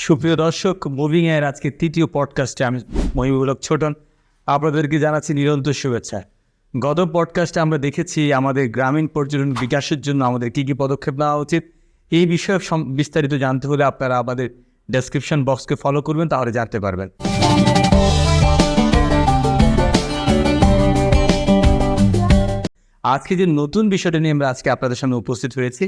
সুপ্রিয় দর্শক, মুভিং এর আজকে তৃতীয় পডকাস্টে আমি মহিবুল হক ছোটন আপনাদেরকে জানাচ্ছি নিরন্তর শুভেচ্ছা। গত পডকাস্টে আমরা দেখেছি আমাদের গ্রামীণ পর্যটন বিকাশের জন্য আমাদের কী কী পদক্ষেপ নেওয়া উচিত। এই বিষয়ে বিস্তারিত জানতে হলে আপনারা আমাদের ডেসক্রিপশন বক্সকে ফলো করবেন, তাহলে জানতে পারবেন। আজকে যে নতুন বিষয়টা নিয়ে আমরা আজকে আপনাদের সামনে উপস্থিত হয়েছি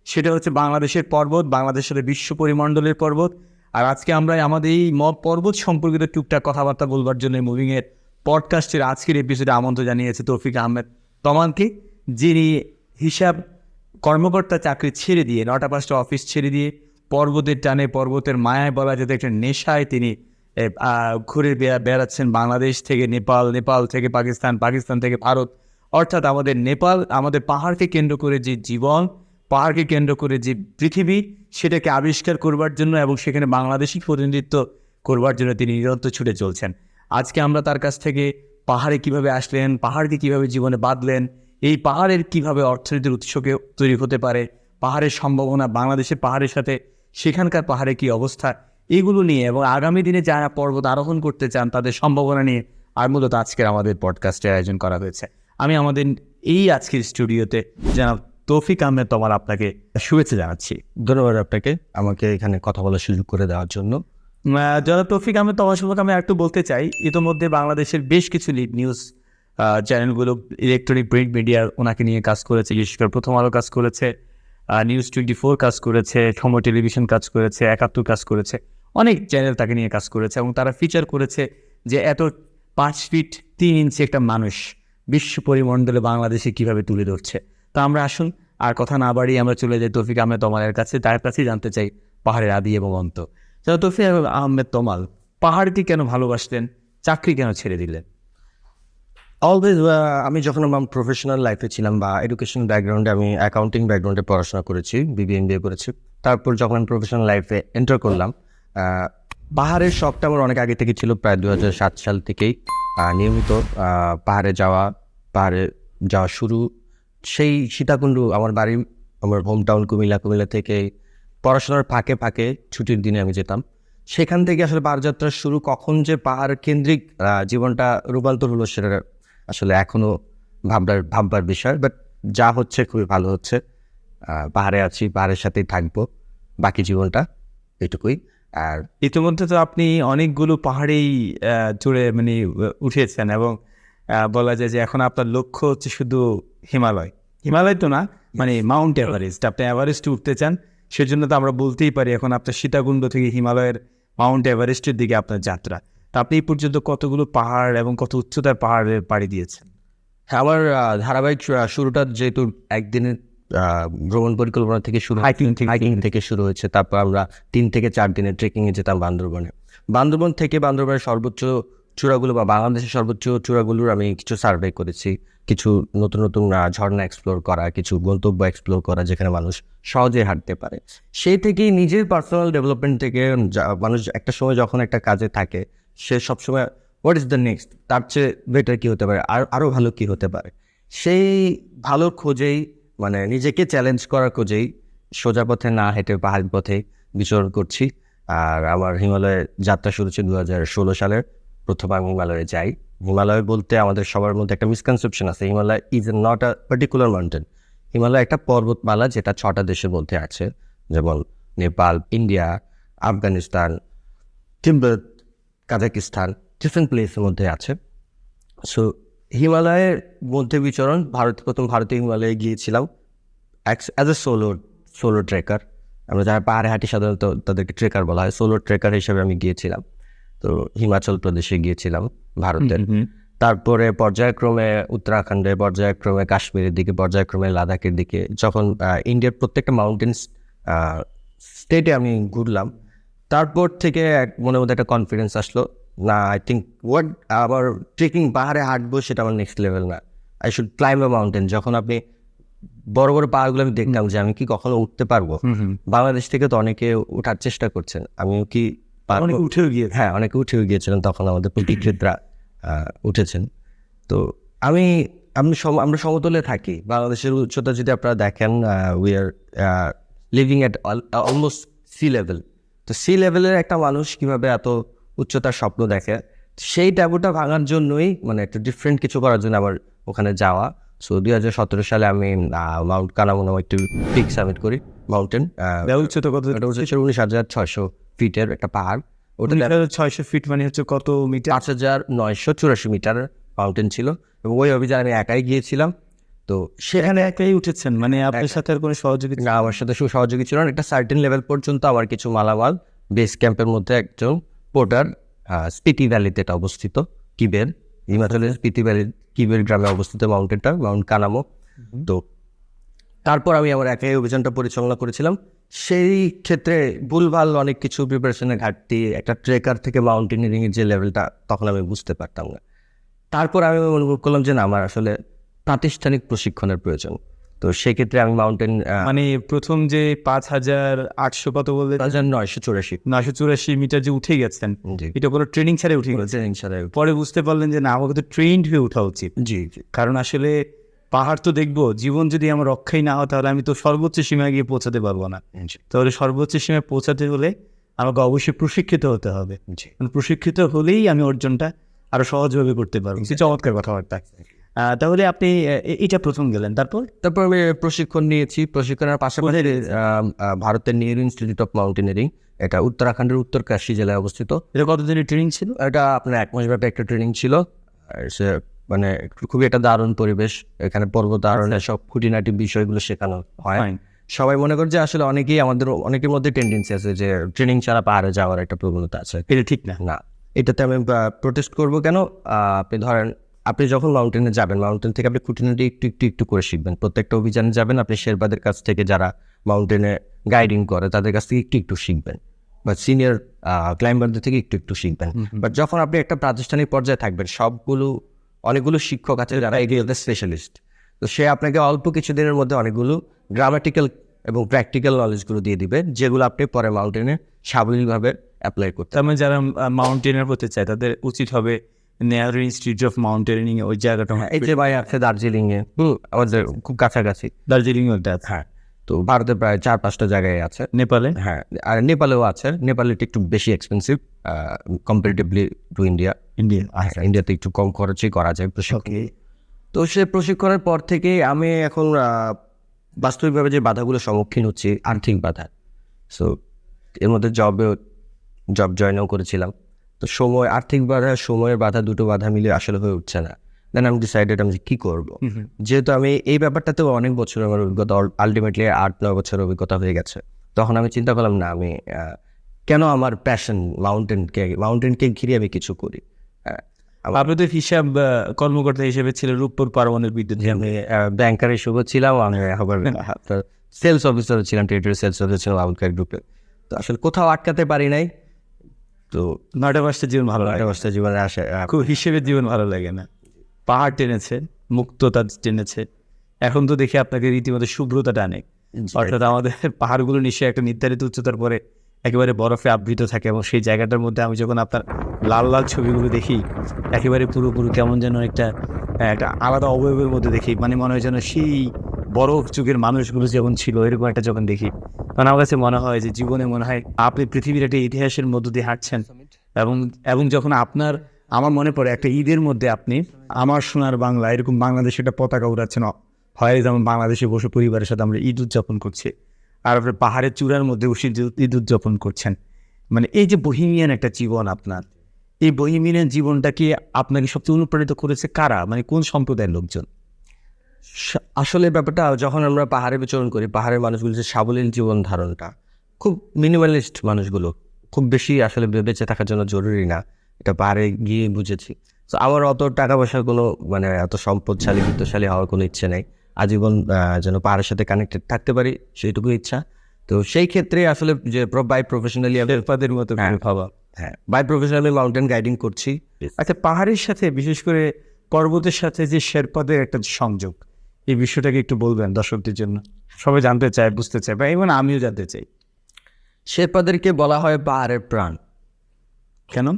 সেটা হচ্ছে বাংলাদেশের পর্বত, বাংলাদেশের বিশ্ব পরিমণ্ডলের পর্বত। আর আজকে আমরা আমাদের এই পর্বত সম্পর্কিত টুকটাক কথাবার্তা বলবার জন্য মুভিংয়ের পডকাস্টের আজকের এপিসোডে আমন্ত্রণ জানিয়েছে তৌফিক আহমেদ তমানকে, যিনি হিসাব কর্মকর্তা চাকরি ছেড়ে দিয়ে 9টা 5টা অফিস ছেড়ে দিয়ে পর্বতের টানে, পর্বতের মায়ায় বলা যেতে একটা নেশায় তিনি ঘুরে বেড়াচ্ছেন বাংলাদেশ থেকে নেপাল, নেপাল থেকে পাকিস্তান, পাকিস্তান থেকে ভারত। অর্থাৎ আমাদের নেপাল, আমাদের পাহাড়কে কেন্দ্র করে যে জীবন, পাহাড়কে কেন্দ্র করে যে পৃথিবী, সেটাকে আবিষ্কার করবার জন্য এবং সেখানে বাংলাদেশি প্রতিনিধিত্ব করবার জন্য তিনি নিরন্তর ছুটে চলছেন। আজকে আমরা তার কাছ থেকে পাহাড়ে কিভাবে আসলেন, পাহাড়কে কিভাবে জীবনে বাঁধলেন, এই পাহাড়ের কিভাবে অর্থনীতির উৎসকে তৈরি হতে পারে, পাহাড়ের সম্ভাবনা, বাংলাদেশের পাহাড়ের সাথে সেখানকার পাহাড়ে কী অবস্থা, এগুলো নিয়ে এবং আগামী দিনে যারা পর্বত আরোহণ করতে চান তাদের সম্ভাবনা নিয়ে আর মূলত আজকের আমাদের পডকাস্টের আয়োজন করা হয়েছে। আমি আমাদের এই আজকের স্টুডিওতে জানাব তৌফিক আহমেদ তমাল আপনাকে শুভেচ্ছা জানাচ্ছি। ধন্যবাদ আপনাকে আমাকে এখানে কথা বলার সুযোগ করে দেওয়ার জন্য। জনাব তৌফিক আহমেদ তমাল সম্পর্কে আমি একটু বলতে চাই। ইতিমধ্যে বাংলাদেশের বেশ কিছু লিড নিউজ চ্যানেলগুলো, ইলেকট্রনিক প্রিন্ট মিডিয়া ওনাকে নিয়ে কাজ করেছে। বিশেষ করে প্রথম আলো কাজ করেছে, নিউজ 24 কাজ করেছে, সময় টেলিভিশন কাজ করেছে, 71 কাজ করেছে, অনেক চ্যানেল তাকে নিয়ে কাজ করেছে এবং তারা ফিচার করেছে যে এত 5 ফিট 3 ইঞ্চি একটা মানুষ বিশ্ব পরিমণ্ডলে বাংলাদেশে কীভাবে তুলে ধরছে। তা আমরা আসুন আর কথা না বাড়িয়ে আমরা চলে যাই তৌফিক আহমেদ তমালের কাছে, তার কাছেই জানতে চাই পাহাড়ের আদি এবং অন্ত। তৌফিক আহমেদ তমাল, পাহাড়কে কেন ভালোবাসলেন, চাকরি কেন ছেড়ে দিলেন? অলওয়েজ আমি যখন আমার প্রফেশনাল লাইফে ছিলাম বা এডুকেশন ব্যাকগ্রাউন্ডে, আমি অ্যাকাউন্টিং ব্যাকগ্রাউন্ডে পড়াশোনা করেছি, বিবিএ এমবিএ করেছি। তারপর যখন আমি প্রফেশনাল লাইফে এন্টার করলাম, পাহাড়ের শখটা আমার অনেক আগে থেকে ছিল। প্রায় 2007 সাল থেকেই নিয়মিত পাহাড়ে যাওয়া শুরু। সেই সীতাকুণ্ড আমার বাড়ি, আমার হোম টাউন কুমিল্লা থেকে পড়াশোনার ফাঁকে ফাঁকে ছুটির দিনে আমি যেতাম। সেখান থেকে আসলে পাহাড়যাত্রার শুরু। কখন যে পাহাড় কেন্দ্রিক জীবনটা রূপান্তর হলো সেটা আসলে এখনও ভাববার বিষয়। বাট যা হচ্ছে খুবই ভালো হচ্ছে। পাহাড়ে আছি, পাহাড়ের সাথেই থাকবো বাকি জীবনটা, এটুকুই। আর ইতিমধ্যে তো আপনি অনেকগুলো পাহাড়েই জুড়ে উঠেছেন এবং বলা যায় যে এখন আপনার লক্ষ্য হচ্ছে শুধু হিমালয় তো না, মাউন্ট এভারেস্ট। আপনি এভারেস্টে উঠতে চান, সেজন্য তো আমরা বলতেই পারি এখন আপনার সীতাকুণ্ড থেকে হিমালয়ের মাউন্ট এভারেস্টের দিকে আপনার যাত্রা। তা আপনি এই পর্যন্ত কতগুলো পাহাড় এবং কত উচ্চতার পাহাড়ে পাড়ি দিয়েছেন? হ্যাঁ, আমার ধারাবাহিক শুরুটা যেহেতু একদিনের ভ্রমণ পরিকল্পনা থেকে শুরু, হাইকিং থেকে শুরু হয়েছে। তারপর আমরা 3 থেকে 4 দিনের ট্রেকিংয়ে যেতাম বান্দরবন থেকে। বান্দরবনের সর্বোচ্চ চূড়াগুলো বা বাংলাদেশের সর্বোচ্চ চূড়াগুলোর আমি কিছু সার্ভে করেছি, কিছু নতুন নতুন ঝর্ণা এক্সপ্লোর করা, কিছু গন্তব্য এক্সপ্লোর করা যেখানে মানুষ সহজে হাঁটতে পারে। সেই থেকেই নিজের পার্সোনাল ডেভেলপমেন্ট থেকে মানুষ একটা সময় যখন একটা কাজে থাকে, সে সবসময় হোয়াট ইজ দ্য নেক্সট, তার চেয়ে বেটার কী হতে পারে, আরও ভালো কী হতে পারে, সেই ভালোর খোঁজেই, নিজেকে চ্যালেঞ্জ করার খোঁজেই সোজা পথে না হেঁটে পাহাড়ি পথে বিচরণ করছি। আর আমার হিমালয়ে যাত্রা শুরু হচ্ছে 2016 সালের। প্রথম আমি হিমালয়ে যাই। হিমালয় বলতে আমাদের সবার মধ্যে একটা মিসকনসেপশন আছে, Himalaya is not a particular mountain. Himalaya একটা পর্বতমালা যেটা 6টা দেশের মধ্যে আছে, যেমন নেপাল, ইন্ডিয়া, আফগানিস্তান, তিব্বত, কাজাকিস্তান, ডিফারেন্ট প্লেসের মধ্যে আছে। সো হিমালয়ের মধ্যে বিচরণ, প্রথম ভারতীয় হিমালয়ে গিয়েছিলাম অ্যাজ এ সোলো ট্রেকার। আমরা যারা পাহাড়ে হাঁটি সাধারণত তাদেরকে ট্রেকার বলা হয়। সোলো ট্রেকার হিসেবে আমি গিয়েছিলাম। তো হিমাচল প্রদেশে গিয়েছিলাম ভারতের। তারপরে পর্যায়ক্রমে উত্তরাখণ্ডে, পর্যায়ক্রমে কাশ্মীরের দিকে, পর্যায়ক্রমে লাদাখের দিকে। যখন ইন্ডিয়ার প্রত্যেকটা মাউন্টেন স্টেটে আমি ঘুরলাম, তারপর থেকে মনের মধ্যে একটা কনফিডেন্স আসলো, না, আই থিঙ্ক আবার ট্রেকিং, পাহাড়ে হাঁটবো সেটা আমার নেক্সট লেভেল না, I should climb a mountain. যখন আপনি বড় বড় পাহাড়গুলো আমি দেখলাম যে আমি কি কখনো উঠতে পারবো। বাংলাদেশ থেকে তো অনেকে ওঠার চেষ্টা করছেন, আমিও কি অনেকে উঠেও গিয়েছিলেন, তখন আমাদের প্রতিযোগিতা উঠেছেন। তো আমরা সমতলে থাকি। বাংলাদেশের উচ্চতা যদি আপনারা দেখেন, we are living at almost sea level. তো সি লেভেলের একটা মানুষ কিভাবে এত উচ্চতার স্বপ্ন দেখে, সেই ট্যাবুটা ভাঙার জন্যই মানে একটা ডিফারেন্ট কিছু করার জন্য আমার ওখানে যাওয়া। সো 2017 সালে আমি মাউন্ট কানামো নামে একটি পিক সামিট করি, মাউন্টেন। উচ্চতা কত? এটা হচ্ছে 19,600 ফিটের একটা পাহাড়। ওটা 600 ফিট মানে হচ্ছে কত মিটার? 5,984 মিটার মাউন্টেন ছিল, এবং ওই অভিযানে আমি একাই গিয়েছিলাম। তো সেখানে একাই উঠেছেন, মানে আপনার সাথে আর কোনো সহযোগী? না, আমার সাথে সহযোগী ছিল না। একটা সার্টেন লেভেল পর্যন্ত আমার কিছু মালামাল বেস ক্যাম্পের মধ্যে একজন পোর্টার, স্পিতি ভ্যালিতে এটা অবস্থিত, কিবের, হিমাচলের স্পিতি ভ্যালি কিবের গ্রামে অবস্থিত মাউন্টেনটা, মাউন্ট কানামো। তো তারপর আমি আমার একাই অভিযানটা পরিচালনা করেছিলাম। সেই ক্ষেত্রে ভুলভাল অনেক কিছু, প্রিপারেশনের ঘাটতি, একটা ট্রেকার থেকে মাউন্টেনিয়ারিংয়ের যে লেভেলটা তখন আমি বুঝতে পারতাম না। তারপর আমি অনুভব করলাম যে না, আমার আসলে প্রাতিষ্ঠানিক প্রশিক্ষণের প্রয়োজন। তো সেক্ষেত্রে আমি মাউন্টেন মানে প্রথম যে 5,800 কত বললে? 984। 984 মিটার যে উঠে গেছেন, জি, এটা কোনো ট্রেনিং ছাড়াই উঠে গেছে? পরে বুঝতে পারলেন যে না, আমাকে তো ট্রেন্ড হয়ে ওঠা উচিত। জি জি। কারণ আসলে পাহাড় তো দেখবো, জীবন যদি আমার রক্ষাই না হয় তাহলে আমি তো সর্বোচ্চ সীমায় গিয়ে পৌঁছাতে পারবো না। তাহলে সর্বোচ্চ সীমায় পৌঁছাতে হলে আমাকে অবশ্যই প্রশিক্ষিত হতে হবে। প্রশিক্ষিত হলেই আমি অর্জনটা আরো সহজভাবে করতে পারবো। চমৎকার কথাবার্তা। তাহলে আপনি এটা প্রথম গেলেন, তারপর আমি প্রশিক্ষণ নিয়েছি। প্রশিক্ষণের পাশাপাশি ভারতের নেহেরু ইনস্টিটিউট অফ মাউন্টেনিয়ারিং, এটা উত্তরাখণ্ডের উত্তরকাশী জেলায় অবস্থিত। এটা কতদিনের ট্রেনিং ছিল? এটা আপনার 1 মাস ব্যাপী একটা ট্রেনিং ছিল। আর সে মানে খুবই একটা দারুণ পরিবেশ, এখানে পর্বত আরোহণের সব খুঁটিনাটি বিষয়গুলো শেখানো হয়। সবাই মনে করে যে আসলে অনেকের মধ্যে টেন্ডেন্সি আছে যে ট্রেনিং ছাড়া পাহাড়ে যাওয়ার একটা প্রবণতা আছে। এটা ঠিক না। না, এটাতে আমি প্রোটেস্ট করবো। কেন? আপনি ধরেন, আপনি যখন মাউন্টেনে যাবেন, মাউন্টেন থেকে আপনি খুঁটিনাটি একটু করে শিখবেন। প্রত্যেকটা অভিযানে যাবেন, আপনি শেরপাদের কাছ থেকে, যারা মাউন্টেনে গাইডিং করে তাদের কাছ থেকে একটু শিখবেন, বা সিনিয়র ক্লাইম্বারদের থেকে একটু শিখবেন। বাট যখন আপনি একটা প্রাতিষ্ঠানিক পর্যায়ে থাকবেন, অনেকগুলো শিক্ষক আছে যারা এরিয়াতে স্পেশালিস্ট। তো সে আপনাকে অল্প কিছু দিনের মধ্যে অনেকগুলো গ্রামাটিক্যাল এবং প্র্যাকটিক্যাল নলেজগুলো দিয়ে দিবে, যেগুলো আপনি পরে মাউন্টেনে সাবলীলভাবে অ্যাপ্লাই করতে। তার মানে যারা মাউন্টেনার হতে চায় তাদের উচিত হবে নেহেরু ইনস্টিটিউট অফ মাউন্টেনিং ওই জায়গাটা। এই যে ভাই আছে দার্জিলিংয়ে, আমাদের খুব কাছাকাছি। দার্জিলিং ওটা? হ্যাঁ। তো ভারতে প্রায় 4-5টা জায়গায় আছে। নেপালে? হ্যাঁ, আর নেপালেও আছে। নেপালে একটু বেশি এক্সপেন্সিভ কম্পারেটিভলি টু ইন্ডিয়া। ইন্ডিয়াতে একটু কম খরচেই করা যায় প্রশিক্ষণ। তো সে প্রশিক্ষণের পর থেকে আমি এখন বাস্তবিকভাবে যে বাধাগুলো সম্মুখীন হচ্ছি, আর্থিক বাধা। সো এর মধ্যে জব জয়েনও করেছিলাম। তো আর্থিক বাধা, সময়ের বাধা, দুটো বাধা মিলে আসলে হয়ে উঠছে না। দেন আমি ডিসাইডেড আমি কী করবো। যেহেতু আমি এই ব্যাপারটাতেও অনেক বছর আমার অভিজ্ঞতা, আলটিমেটলি 8-9 বছর অভিজ্ঞতা হয়ে গেছে, তখন আমি চিন্তা করলাম না, আমি কেন আমার প্যাশন মাউন্টেনকে ঘিরে আমি কিছু করি। আপনি তো হিসাব কর্মকর্তা হিসেবে ছিল রূপপুর পারমাণবিক বিদ্যুৎ। আমি ব্যাংকার হিসেবে ছিলাম, আমি আপনার সেলস অফিসার ছিলাম, টেরিটরি সেলস অফিসার ছিলাম আউটকার গ্রুপে। তো আসলে কোথাও আটকাতে পারি নাই। তো 9টা বছর জীবন ভালো লাগে? 9টা বছর জীবনে আসে খুব হিসেবের জীবন ভালো লাগে না? পাহাড় টেনেছে, মুক্ততা টেনেছে, এখন তো দেখি আপনাকে রীতিমতো শুভ্রতা টানে। অর্থাৎ আমাদের পাহাড়গুলো নিশ্চয়ই একটা নির্ধারিত উচ্চতার পরে একেবারে বরফে আবৃত থাকে, এবং সেই জায়গাটার মধ্যে আমি যখন আপনার লাল লাল ছবিগুলো দেখি, একেবারে পুরোপুরি কেমন যেন একটা আলাদা অবয়বের মধ্যে দেখি, মানে মনে হয় যেন সেই বরফ যুগের মানুষগুলো যেমন ছিল এরকম একটা যখন দেখি, তখন আমার কাছে মনে হয় যে জীবনে মনে হয় আপনি পৃথিবীর একটা ইতিহাসের মধ্য দিয়ে হাঁটছেন। এবং যখন আমার মনে পড়ে একটা ঈদের মধ্যে আপনি আমার সোনার বাংলা এরকম বাংলাদেশে একটা পতাকা উড়াচ্ছেন, হয় যেমন বাংলাদেশে বসে পরিবারের সাথে আমরা ঈদ উদযাপন করছি, আর আপনি পাহাড়ের চূড়ার মধ্যে বসে ঈদ উদযাপন করছেন। মানে এই যে বহিমিয়ান একটা জীবন আপনার, এই বহিমিয়ান জীবনটাকে আপনাকে সবচেয়ে অনুপ্রাণিত করেছে কারা, মানে কোন সম্প্রদায়ের লোকজন? আসলে ব্যাপারটা, যখন আমরা পাহাড়ে বিচরণ করি, পাহাড়ের মানুষগুলো যে সাবলীল জীবন ধারণটা, খুব মিনিমালিস্ট মানুষগুলো, খুব বেশি আসলে বেঁচে থাকার জন্য জরুরি না, এটা পাহাড়ে গিয়ে বুঝেছি। তো আমার অত টাকা পয়সার কোনো, মানে এত সম্পদশালী বিত্তশালী হওয়ার কোনো ইচ্ছে নেই। আজীবন যেন পাহাড়ের সাথে কানেক্টেড থাকতে পারি, সেইটুকু ইচ্ছা। তো সেই ক্ষেত্রে আসলে যে বাই প্রফেশনালি শেরপাদের মতো ভাবা। হ্যাঁ, বাই প্রফেশনালি মাউন্টেন গাইডিং করছি। আচ্ছা, পাহাড়ের সাথে বিশেষ করে পর্বতের সাথে যে শেরপাদের একটা সংযোগ, এই বিষয়টাকে একটু বলবেন দর্শকদের জন্য? সবাই জানতে চায়, বুঝতে চায়, বা এবং আমিও জানতে চাই। শেরপাদেরকে বলা হয় পাহাড়ের প্রাণ। কেন?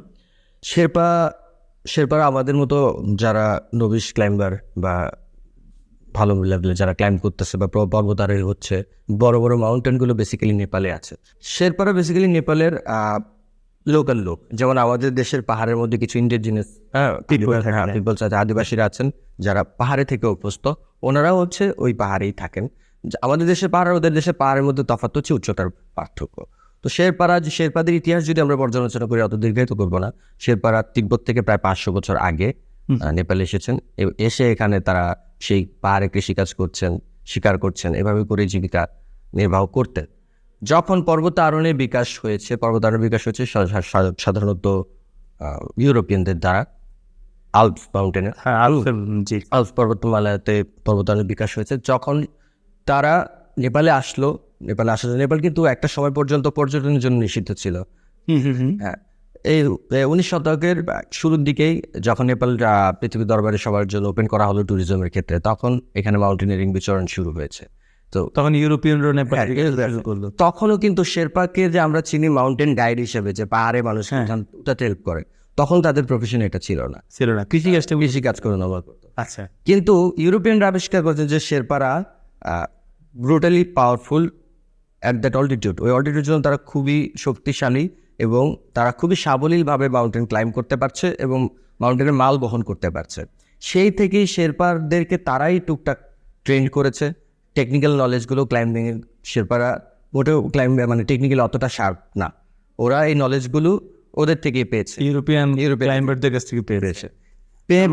শেরপারা আমাদের মতো যারা নবিশ ক্লাইম্বার বা ভালো লেভেলে যারা ক্লাইম্ব করতেছে বা পর্বতারোহী হচ্ছে, বড় বড় মাউন্টেনগুলো বেসিক্যালি নেপালে আছে। শেরপারা বেসিক্যালি নেপালের লোকাল লোক, যেমন আমাদের দেশের পাহাড়ের মধ্যে কিছু ইন্ডিজিনাস পিপল আছে, আদিবাসীরা আছেন যারা পাহাড়ে থেকে অভ্যস্ত, ওনারাও হচ্ছে ওই পাহাড়েই থাকেন। আমাদের দেশের পাহাড় ওদের দেশের পাহাড়ের মধ্যে তফাৎ হচ্ছে উচ্চতার পার্থক্য। তো শেরপাদের ইতিহাস যদি আমরা পর্যালোচনা করি, অত দীর্ঘায়িত করবো না। শেরপারা তিব্বত থেকে প্রায় 500 বছর আগে নেপালে এসেছেন। এসে এখানে তারা সেই পাহাড়ে কৃষিকাজ করছেন, শিকার করছেন, এভাবে করে জীবিকা নির্বাহ করতেন। যখন পর্বতারোহণের বিকাশ হয়েছে সাধারণত ইউরোপিয়ানদের দ্বারা, আল্পস মাউন্টেনের আল্পস পর্বতমালাতে পর্বতারোহণের বিকাশ হয়েছে। যখন তারা নেপালে আসলো, নেপাল কিন্তু একটা সময় পর্যন্ত পর্যটনের জন্য নিষিদ্ধ ছিল। হ্যাঁ, এই 19 শতকের শুরুর দিকেই যখন নেপাল পৃথিবী দরবারে সবার জন্য ওপেন করা হলো ট্যুরিজমের ক্ষেত্রে, তখন এখানে মাউন্টেনিয়ারিং বিচরণ শুরু হয়েছে। তো তখন ইউরোপিয়ানরা নেপাল তখনও কিন্তু শেরপাকে যে আমরা চিনি মাউন্টেন গাইড হিসেবে, যে পাহাড়ে মানুষ ওটাতে হেল্প করে, তখন তাদের প্রফেশন এটা ছিল না, কৃষিকাজ করে নেওয়া করতো। আচ্ছা, কিন্তু ইউরোপিয়ানরা আবিষ্কার করছে যে শেরপারা brutally powerful at that altitude. ওই অল্টিটিউড জন্য তারা খুবই শক্তিশালী এবং তারা খুবই সাবলীলভাবে মাউন্টেন ক্লাইম্ব করতে পারছে এবং মাউন্টেনের মাল বহন করতে পারছে। সেই থেকেই শেরপাদেরকে তারাই টুকটাক ট্রেন করেছে। টেকনিক্যাল নলেজগুলো ক্লাইম্বিংয়ের শেরপারা মোটেও মানে টেকনিক্যালি অতটা শার্প না, ওরা এই নলেজগুলো ওদের থেকেই পেয়েছে, ইউরোপিয়ান ক্লাইম্বারদের কাছ থেকে পেয়েছে।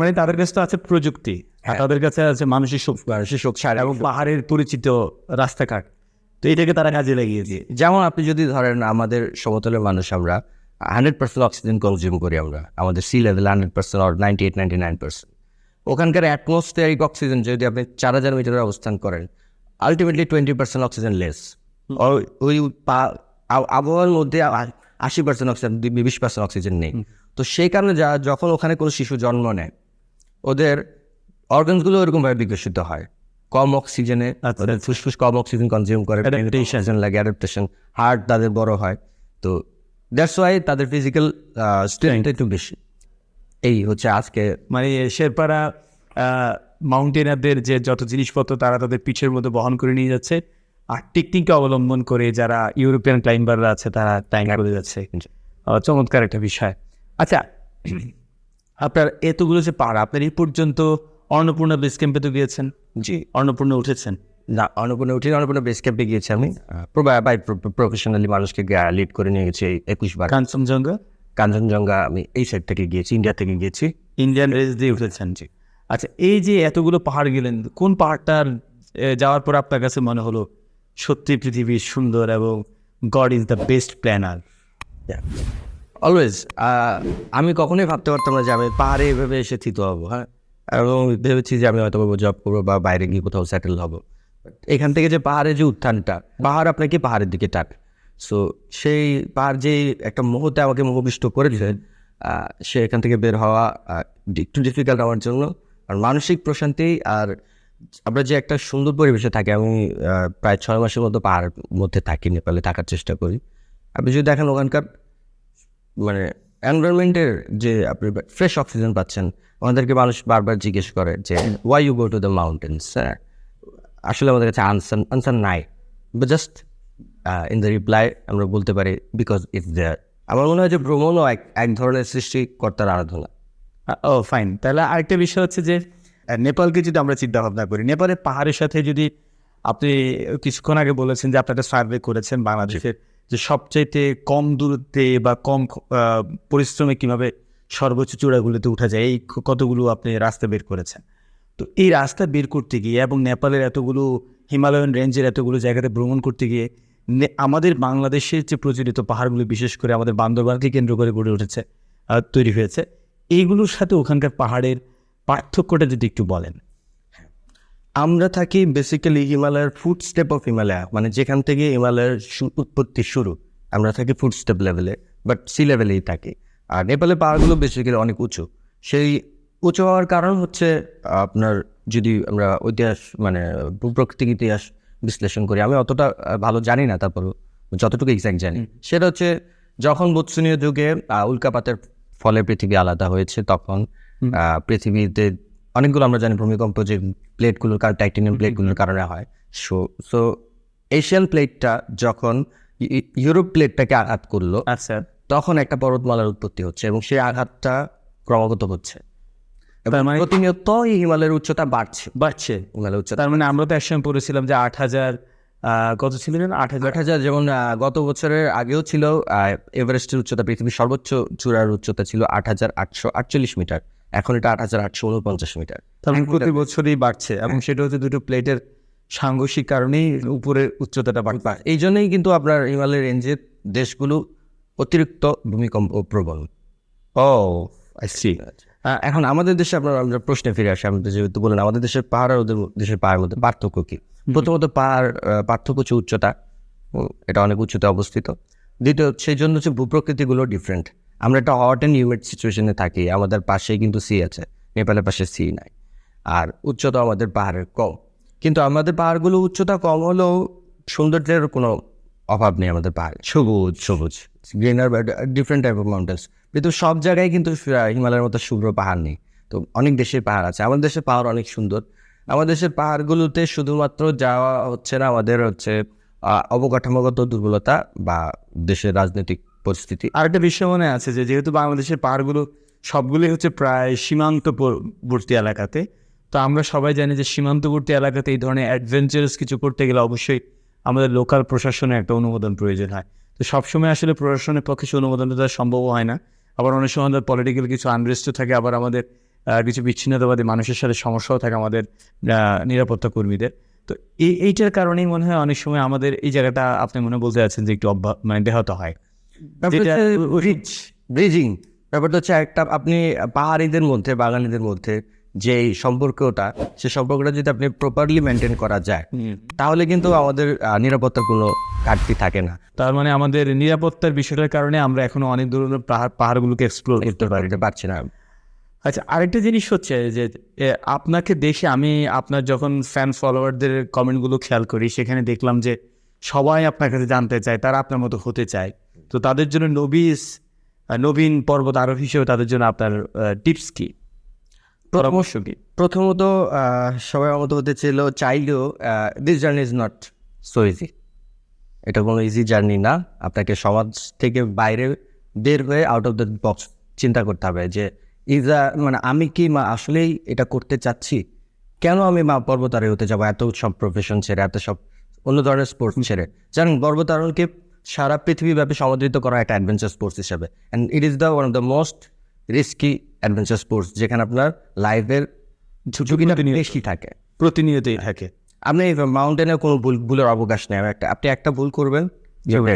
মানে তাদের কাছে তো আছে প্রযুক্তি, তাদের কাছে আছে মানসিক শক্তি এবং পাহাড়ের পরিচিত রাস্তাঘাট, তো এটাকে তারা কাজে লাগিয়ে দিয়ে। যেমন আপনি যদি ধরেন আমাদের সমতলের মানুষ, আমরা 100% অক্সিজেন কনজিউম করি, আমাদের সি লেভেল 100% or 98-99%। ওখানকার অ্যাটমসফিয়ারিক অক্সিজেন যদি আপনি 4000 মিটারের অবস্থান করেন, আলটিমেটলি 20% অক্সিজেন লেস। ওই আবহাওয়ার মধ্যে 80% অক্সিজেন, 20% অক্সিজেন নেই। তো সেই কারণে যখন ওখানে কোনো শিশু জন্ম নেয়, ওদের অর্গানসগুলো এরকমভাবে বিকশিত হয়, কম অক্সিজেনে, ফুসফুস কম অক্সিজেন কনজিউম করে, অ্যাডাপ্টেশন, হার্ট তাদের বড় হয়। তো দ্যাটস ওয়াই তাদের ফিজিক্যাল স্ট্রেংথ একটু বেশি। এই হচ্ছে আজকে মানে শেরপারা মাউন্টেনারদের যে যত জিনিসপত্র তারা তাদের পিঠের মধ্যে বহন করে নিয়ে যাচ্ছে, আর টেকনিক অবলম্বন করে যারা ইউরোপিয়ান ক্লাইম্বাররা আছে তারা ক্লাইম্ব করে যাচ্ছে। চমৎকার একটা বিষয়। আচ্ছা, আপনার এতগুলো যে পাহাড়, আপনার এই পর্যন্ত অন্নপূর্ণা বেস ক্যাম্পে তো গিয়েছেন? জি। অন্নপূর্ণা উঠেছেন? না, অন্নপূর্ণা উঠিনি। অন্নপূর্ণা বেস ক্যাম্পে গিয়েছি আমি, প্রফেশনালি মানুষকে লিড করে নিয়ে গেছি 21 বার। কাঞ্চনজঙ্ঘা আমি এই সাইড থেকে গিয়েছি, ইন্ডিয়া থেকে গিয়েছি। ইন্ডিয়ান রেস দিয়ে উঠেছেন? জি। আচ্ছা, এই যে এতগুলো পাহাড় গেলেন, কোন পাহাড়টার যাওয়ার পর আপনার কাছে মনে হলো সত্যি পৃথিবী সুন্দর এবং God is the best planner? Always আমি কখনোই ভাবতে পারতাম না যে আমি পাহাড়ে এভাবে এসে থিত হবো। হ্যাঁ, এবং ভেবেছি যে আমি হয়তো জব করবো বা বাইরে গিয়ে কোথাও সেটেল হবো। এখান থেকে যে পাহাড়ে যে উত্থানটা, পাহাড় আপনাকে পাহাড়ের দিকে টাক। সো সেই পাহাড় যে একটা মুহূর্তে আমাকে মোহবিষ্ট করে দিলেন, সে এখান থেকে বের হওয়া একটু ডিফিকাল্ট আমার জন্য। আর মানসিক প্রশান্তি, আর আমরা যে একটা সুন্দর পরিবেশে থাকি, আমি প্রায় 6 মাসের মতো পাহাড়ের মধ্যে থাকি, নেপালে থাকার চেষ্টা করি। আপনি যদি দেখেন ওখানকার মানে এনভায়রনমেন্টের যে আপনি ফ্রেশ অক্সিজেন পাচ্ছেন, আমাদেরকে মানুষ বারবার জিজ্ঞেস করে যে why you go to the mountains. আসলে আমাদের কাছে আনসার নাই, but just in the reply আমরা বলতে পারি বিকজ ইটস দেয়ার। আমার মনে হয় যে ভ্রমণও এক ধরনের সৃষ্টিকর্তার আরাধনা। ও ফাইন। তাহলে আরেকটা বিষয় হচ্ছে যে নেপালকে যদি আমরা চিন্তা ভাবনা করি, নেপালের পাহাড়ের সাথে যদি আপনি কিছুক্ষণ আগে বলেছেন যে আপনারা সার্ভে করেছেন বাংলাদেশের যে সবচাইতে কম দূরত্বে বা কম পরিশ্রমে কিভাবে সর্বোচ্চ চূড়াগুলোতে উঠা যায়, এই কতগুলো আপনি রাস্তা বের করেছেন। তো এই রাস্তা বের করতে গিয়ে এবং নেপালের এতগুলো হিমালয়ান রেঞ্জের এতগুলো জায়গাতে ভ্রমণ করতে গিয়ে আমাদের বাংলাদেশের যে প্রচলিত পাহাড়গুলো, বিশেষ করে আমাদের বান্দরবানকে কেন্দ্র করে গড়ে উঠেছে, তৈরি হয়েছে, এইগুলোর সাথে ওখানকার পাহাড়ের পার্থক্যটা যদি একটু বলেন। আমরা থাকি বেসিক্যালি হিমালয়ের ফুট স্টেপ অফ হিমালয়া, মানে যেখান থেকে হিমালয়ের উৎপত্তি শুরু, আমরা থাকি ফুট স্টেপ লেভেলে, বাট সি লেভেলেই থাকি। আর নেপালের পাহাড়গুলো বেসিক্যালি অনেক উঁচু। সেই উঁচু হওয়ার কারণ হচ্ছে আপনার, যদি আমরা ইতিহাস মানে ভূপ্রাকৃতিক ইতিহাস বিশ্লেষণ করি, আমি অতটা ভালো জানি না, তারপরও যতটুকু এক্সাক্ট জানি সেটা হচ্ছে যখন বুৎসনীয় যুগে উল্কাপাতের ফলে পৃথিবী আলাদা হয়েছে, তখন পৃথিবীতে অনেকগুলো আমরা জানি ভূমিকম্প যে প্লেটগুলোর কারণে, টাইটেনিয়াম প্লেটগুলোর কারণে হয়। সো এশিয়ান প্লেটটা যখন ইউরোপ প্লেটটাকে আঘাত করলো, আচ্ছা, তখন একটা পর্বতমালার উৎপত্তি হচ্ছে এবং সেই আঘাতটা ক্রমাগত হচ্ছে। তার মানে প্রতিনিয়ত এই হিমালয়ের উচ্চতা বাড়ছে। হিমালয়ের উচ্চতা তার মানে আমরা তো একসময় পড়েছিলাম যে 8,000 কত ছিল যেন 8,000। 8,000, যেমন গত বছরের আগেও ছিল এভারেস্টের উচ্চতা, পৃথিবীর সর্বোচ্চ চূড়ার উচ্চতা ছিল 8,848 মিটার, এখন এটা 8,849 মিটার। তার মানে প্রতি বছরই বাড়ছে এবং সেটা হচ্ছে দুটো প্লেটের সাংঘর্ষিক কারণেই উপরের উচ্চতাটা বাড়ছে। এই জন্যই কিন্তু আপনার হিমালয়ের রেঞ্জের দেশগুলো অতিরিক্ত ভূমিকম্প প্রবণ। ও আই সি। এখন আমাদের দেশে আমরা প্রশ্নে ফিরে আসি, আপনি যেহেতু বলেন আমাদের দেশের পাহাড় আর ওদের দেশের পাহাড়ের মধ্যে পার্থক্য কি? প্রথমত পার্থক্য হচ্ছে উচ্চতা, এটা অনেক উচ্চতায় অবস্থিত। দ্বিতীয়, সেই জন্য হচ্ছে ভূপ্রকৃতিগুলো ডিফারেন্ট। আমরা একটা হট অ্যান্ড হিউমিড সিচুয়েশনে থাকি, আমাদের পাশেই কিন্তু সি আছে, নেপালের পাশে সি নাই। আর উচ্চতা আমাদের পাহাড়ের কম, কিন্তু আমাদের পাহাড়গুলো উচ্চতা কম হলেও সৌন্দর্যের কোনো অভাব নেই আমাদের পাহাড়ে। সবুজ greener, different type of mountains. কিন্তু সব জায়গায় কিন্তু হিমালয়ের মতো শুভ্র পাহাড় নেই। তো অনেক দেশের পাহাড় আছে, আমাদের দেশের পাহাড় অনেক সুন্দর। আমাদের দেশের পাহাড়গুলোতে শুধুমাত্র যাওয়া হচ্ছে না, আমাদের হচ্ছে অবকাঠামোগত দুর্বলতা বা দেশের রাজনৈতিক পরিস্থিতি। আরেকটা বিষয় মনে আছে যে যেহেতু বাংলাদেশের পাহাড়গুলো সবগুলোই হচ্ছে প্রায় সীমান্তবর্তী এলাকাতে, তো আমরা সবাই জানি যে সীমান্তবর্তী এলাকাতে এই ধরনের অ্যাডভেঞ্চারাস কিছু করতে গেলে অবশ্যই আমাদের লোকাল প্রশাসনের একটা অনুমোদন প্রয়োজন হয়। তো সবসময় আসলে প্রশাসনের পক্ষে সে অনুমোদনটা দেওয়া সম্ভব হয় না। আবার অনেক সময় আমাদের পলিটিক্যাল কিছু আনরেস্টও থাকে, আবার আমাদের কিছু বিচ্ছিন্নতাবাদী মানুষের সাথে সমস্যাও থাকে আমাদের নিরাপত্তা কর্মীদের। তো এইটার কারণেই মনে হয় অনেক সময় আমাদের এই জায়গাটা আপনি মনে বলতে যাচ্ছেন যে একটু মানে ব্যাহত হয়। ব্রিজিং ব্যাপারটা হচ্ছে একটা, আপনি পাহাড়িদের মধ্যে, বাঙালিদের মধ্যে যে সম্পর্কটা, সে সম্পর্কটা যদি আপনি প্রপারলি মেনটেন করা যায়, তাহলে কিন্তু আমাদের নিরাপত্তার কোনো ঘাটতি থাকে না। তার মানে আমাদের নিরাপত্তার বিষয়টার কারণে আমরা এখনো অনেক ধরনের পাহাড়গুলোকে এক্সপ্লোর করতে পারছি না। আচ্ছা, আরেকটা জিনিস হচ্ছে যে আপনাকে দেখে আমি আপনার যখন ফ্যান ফলোয়ারদের কমেন্টগুলো খেয়াল করি, সেখানে দেখলাম যে সবাই আপনার কাছে জানতে চায়, তারা আপনার মতো হতে চায়। তো তাদের জন্য নবীন পর্বত আরোহী হিসেবে তাদের জন্য আপনার টিপস কি, পরামর্শ কি? প্রথমত সবাই আমার মতো হতে চাইলেও this journey is not so easy. এটা কোনো ইজি জার্নি না। আপনাকে সমাজ থেকে বাইরে বের হয়ে আউট অফ দ্য বক্স চিন্তা করতে হবে যে মানে আমি কি আসলেই এটা করতে চাচ্ছি? কেন আমি পর্বতারোহী হতে যাবো এত সব প্রফেশন ছেড়ে, এত সব অন্য ধরনের স্পোর্টস ছেড়ে? জানেন, পর্বতারোহণকে সারা পৃথিবীব্যাপী সমাদৃত করা একটা অ্যাডভেঞ্চার স্পোর্টস হিসাবে, and it is the one of the most risky adventure sports, যেখানে আপনার লাইফের ঝুঁকিটা বেশি থাকে, প্রতিনিয়তই থাকে। আপনি মাউন্টেনে কোনো ভুলের অবকাশ নেই। আপনি একটা ভুল করবেন,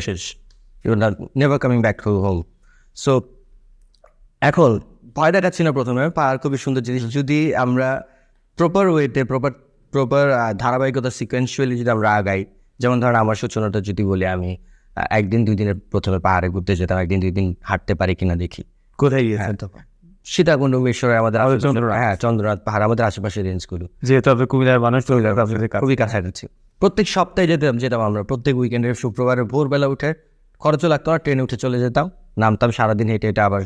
শেষ, you are never coming back to home. So এখন ভয় দেখাচ্ছি না প্রথমে, পাহাড় খুবই সুন্দর জিনিস। যদি আমরা প্রপার ওয়েতে, প্রপার ধারাবাহিকতা, সিকোয়েন্সুয়ালি যদি আমরা আগাই, যেমন ধরেন আমার সূচনাটা যদি বলি, আমি একদিন 2 দিনের প্রথমে পাহাড়ে ঘুরতে যেতাম, একদিন 2 দিন হাঁটতে পারি কিনা দেখি। কোথায় গিয়েছেন তখন? সীতাকুণ্ড, মিশরে, আমাদের চন্দ্রনাথ পাহাড়, আমাদের আশেপাশের রেঞ্জগুলো। যেহেতু আপনি কুমিল্লার মানুষ, খুবই কাছাকাছি। প্রত্যেক সপ্তাহে যেতাম আমরা, প্রত্যেক উইকেন্ডে শুক্রবারে ভোরবেলা উঠে, খরচও লাগতো না, ট্রেনে উঠে চলে যেতাম, নামতাম, সারাদিন হেঁটে হেঁটে আবার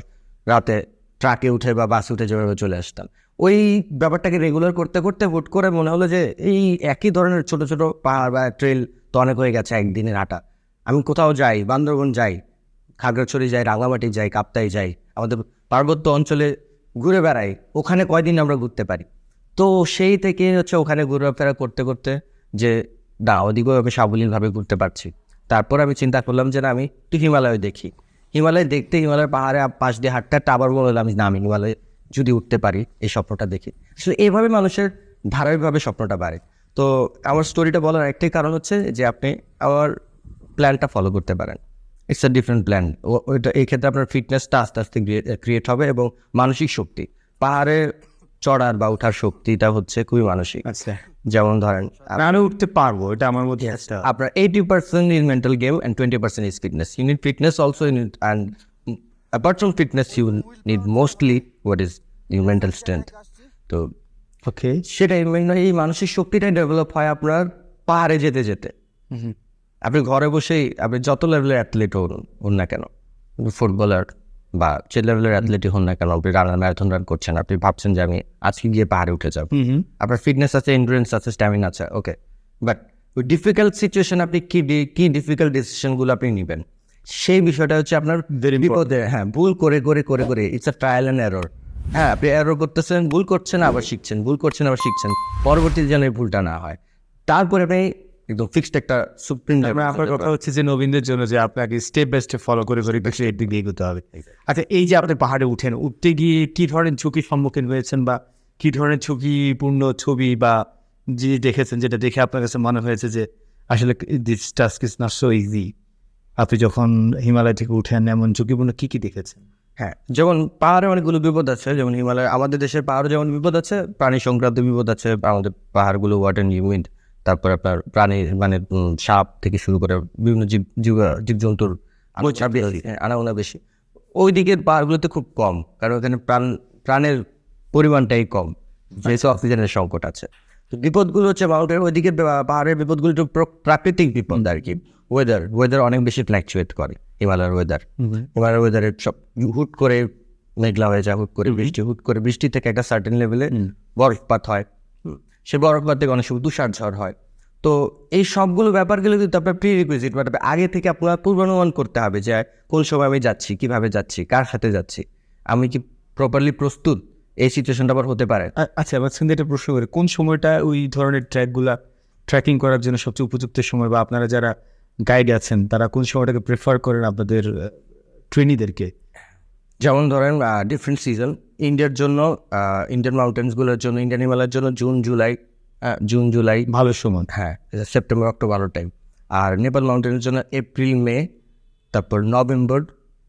রাতে ট্রাকে উঠে বা বাসে উঠে যেভাবে চলে আসতাম। ওই ব্যাপারটাকে রেগুলার করতে করতে হুট করে মনে হলো যে এই একই ধরনের ছোট ছোট পাহাড় বা ট্রেল তো অনেক হয়ে গেছে একদিনের হাঁটা। আমি কোথাও যাই, বান্দরবন যাই, খাগড়াছড়ি যাই, রাঙামাটি যাই, কাপ্তাই যাই, আমাদের পার্বত্য অঞ্চলে ঘুরে বেড়াই, ওখানে কয়দিন আমরা ঘুরতে পারি। তো সেই থেকে হচ্ছে ওখানে ঘোরাফেরা করতে করতে যে না, ওদিকেও আমি সাবলীলভাবে ঘুরতে পারছি। তারপর আমি চিন্তা করলাম যে না, আমি একটু হিমালয় দেখি। হিমালয় দেখতে, হিমালয়ের পাহাড়ে পাশ দিয়ে হাঁটতে হাঁটতে আবার বললাম আমি না, আমি হিমালয়ে যদি উঠতে পারি, এই স্বপ্নটা দেখি। আসলে এইভাবে মানুষের ধারাবাহিকভাবে স্বপ্নটা বাড়ে। তো আমার স্টোরিটা বলার একটাই কারণ হচ্ছে যে আপনি আমার প্ল্যানটা ফলো করতে পারেন। It's a different plan. ওইটা এই ক্ষেত্রে আপনার ফিটনেসটা আস্তে আস্তে ক্রিয়েট হবে এবং মানসিক শক্তি, পাহাড়ে চড়ার বা ওঠার শক্তিটা হচ্ছে খুবই মানসিক। আচ্ছা, যেমন ধরেন আমি উঠতে পারবো, এটা আমার মধ্যে একটা। আপনার 80% is mental game and 20% is fitness. You need fitness also, and apart from fitness you need mostly what is your mental strength. তো ওকে, সেটাই, এই মানসিক শক্তিটাই ডেভেলপ হয় আপনার পাহাড়ে যেতে যেতে। আপনি ঘরে বসেই আপনি যত লেভেলের অ্যাথলিট হন না কেন, ফুটবলার বা যে লেভেলের অ্যাথলেটিক হন না কেন, আপনি রানার ম্যারাথন রান করছেন, আপনি ভাবছেন যে আমি আজকে গিয়ে পাহাড়ে উঠে যাবো, আপনার ফিটনেস আছে, এন্ডুরেন্স আছে, স্ট্যামিনা আছে, ওকে, বাট ওই ডিফিকাল্ট সিচুয়েশন আপনি কি ডিফিকাল্ট ডিসিশনগুলো আপনি নেবেন, সেই বিষয়টা হচ্ছে আপনার বিপদে। হ্যাঁ, ভুল করে করে করে করে it's a trial and error. হ্যাঁ, আপনি এরর করতেছেন, ভুল করছেন, আবার শিখছেন, ভুল করছেন, আবার শিখছেন, পরবর্তীতে যেন এই ভুলটা না হয়, তারপরে আপনি একদম ফিক্সড একটা সুপ্রিম। আপনার কথা হচ্ছে যে নবীনদের জন্য যে আপনাকে স্টেপ বাই স্টেপ ফলো করে করে বেশি এর দিকে এগোতে হবে। আচ্ছা, এই যে আপনি পাহাড়ে উঠতে গিয়ে কি ধরনের ঝুঁকির সম্মুখীন হয়েছেন, বা কি ধরনের ঝুঁকিপূর্ণ ছবি বা যে দেখেছেন, যেটা দেখে আপনার কাছে মনে হয়েছে যে আসলে this task is not so easy? আপনি যখন হিমালয় থেকে উঠেন এমন ঝুঁকিপূর্ণ কি কি দেখেছেন? হ্যাঁ, যেমন পাহাড়ে অনেকগুলো বিপদ আছে, যেমন হিমালয়, আমাদের দেশের পাহাড়ে যেমন বিপদ আছে, প্রাণী সংক্রান্ত বিপদ আছে। আমাদের পাহাড়গুলো ওয়াট অ্যান্ড হিউমিড, তারপর আপনার প্রাণী মানে সাপ থেকে শুরু করে বিভিন্ন জীবজন্তুর আনাগোনা বেশি। ওই দিকের পাহাড়গুলোতে খুব কম, কারণ ওখানে প্রাণের পরিমাণটাই কম, যেহেতু অক্সিজেনের সংকট আছে। তো বিপদগুলো হচ্ছে মাউন্টেন ওই দিকের পাহাড়ের বিপদগুলো একটু প্রাকৃতিক বিপদ আর কি। ওয়েদার অনেক বেশি ফ্ল্যাকচুয়েট করে হিমালয়ের ওয়েদারে সব হুট করে মেঘলা হয়ে যায়, হুট করে বৃষ্টি থেকে একটা সার্টেন লেভেলে বরফপাত হয়, সে বরফপাত থেকে অনেক সময় তুষার ঝড় হয়। তো এই সবগুলো ব্যাপারগুলো কিন্তু আপনার প্রি রিকুইজিট, মানে আগে থেকে আপনার পূর্বানুমান করতে হবে যে কোন সময় আমি যাচ্ছি, কিভাবে যাচ্ছি, কার সাথে যাচ্ছি, আমি কি প্রপারলি প্রস্তুত, এই সিচুয়েশনটা আবার হতে পারে। আচ্ছা, এবার সঙ্গে এটা প্রশ্ন করি, কোন সময়টা ওই ধরনের ট্র্যাকিং করার জন্য সবচেয়ে উপযুক্ত সময়, বা আপনারা যারা গাইড আছেন তারা কোন সময়টাকে প্রেফার করেন আপনাদের ট্রেনিদেরকে? যেমন ধরেন ডিফারেন্ট সিজন, ইন্ডিয়ার জন্য, ইন্ডিয়ান মাউন্টেন্সগুলোর জন্য, ইন্ডিয়ান হিমালয়ের জন্য জুন জুলাই ভালো সময়। হ্যাঁ, সেপ্টেম্বর অক্টোবর টাইম। আর নেপাল মাউন্টেনের জন্য এপ্রিল মে, তারপর